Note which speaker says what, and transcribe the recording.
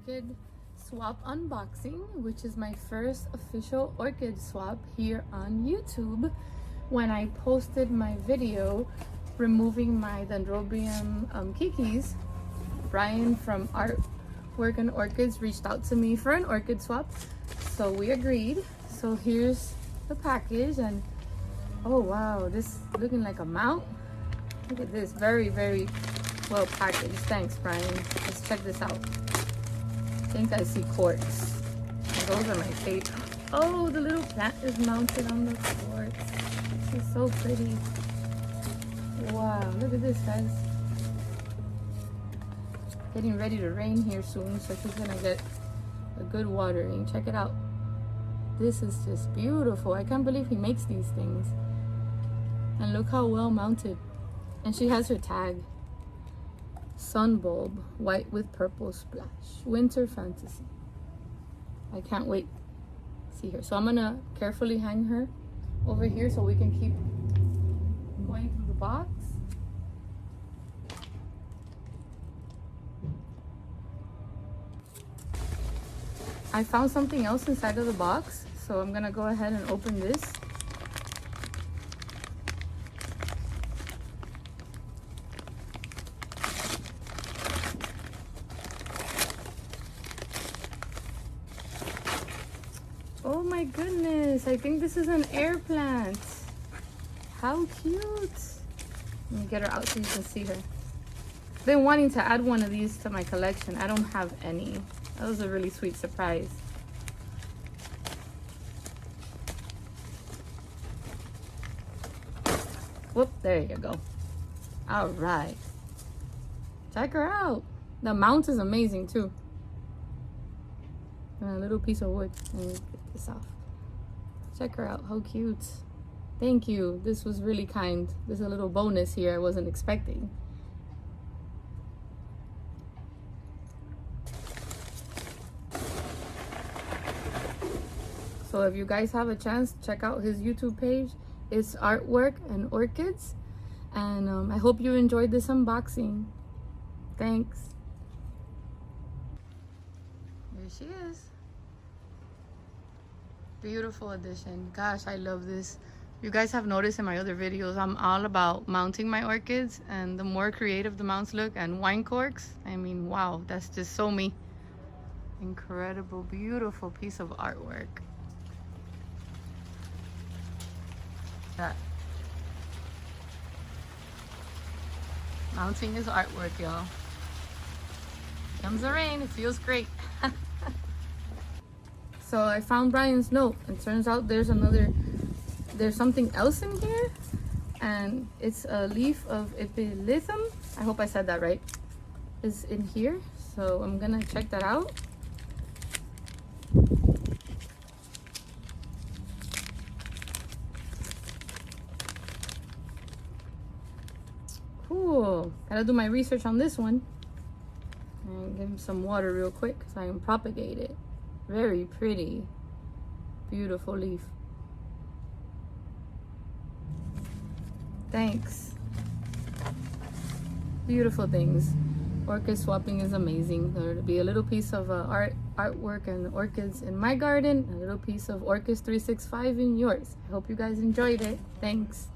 Speaker 1: orchid swap unboxing, which is my first official orchid swap here on YouTube. When I posted my video removing my dendrobium kikis, Brian from Artwork Orchids reached out to me for an orchid swap, so we agreed. So here's the package, and oh wow, this looking like a mount. Look at this, very well packaged. Thanks, Brian. Let's check this out. I think I see quartz. Those are my favorite. Oh, the little plant is mounted on the quartz. This is so pretty. Wow, look at this, guys. Getting ready to rain here soon, so she's gonna get a good watering. Check it out. This is just beautiful. I can't believe he makes these things. And look how well mounted. And she has her tag. Sun bulb, white with purple splash. Winter fantasy. I can't wait. See her. So I'm gonna carefully hang her over here so we can keep going through the box. I found something else inside of the box, so I'm gonna go ahead and open this. Oh my goodness, I think this is an air plant. How cute. Let me get her out so you can see her. I've been wanting to add one of these to my collection. I don't have any. That was a really sweet surprise. Whoop, there you go. All right. Check her out. The mount is amazing too. And a little piece of wood. Let me get this off. Check her out. How cute. Thank you. This was really kind. There's a little bonus here I wasn't expecting. So if you guys have a chance, check out his YouTube page. It's Artwork and Orchids. And I hope you enjoyed this unboxing. Thanks. Here she is. Beautiful addition. Gosh, I love this. You guys have noticed in my other videos, I'm all about mounting my orchids. And the more creative the mounts look, and wine corks, I mean, wow, that's just so me. Incredible, beautiful piece of artwork. That mounting is artwork, y'all. Comes the rain, it feels great. So I found Brian's note, and turns out there's something else in here, and it's a leaf of epilithum. I hope I said that right. Is in here, so I'm gonna check that out. Cool. Gotta do my research on this one. And give him some water real quick so I can propagate it. Very pretty. Beautiful leaf. Thanks. Beautiful things. Orchid swapping is amazing. There'll be a little piece of artwork and orchids in my garden, a little piece of Orchids 365 in yours. I hope you guys enjoyed it. Thanks.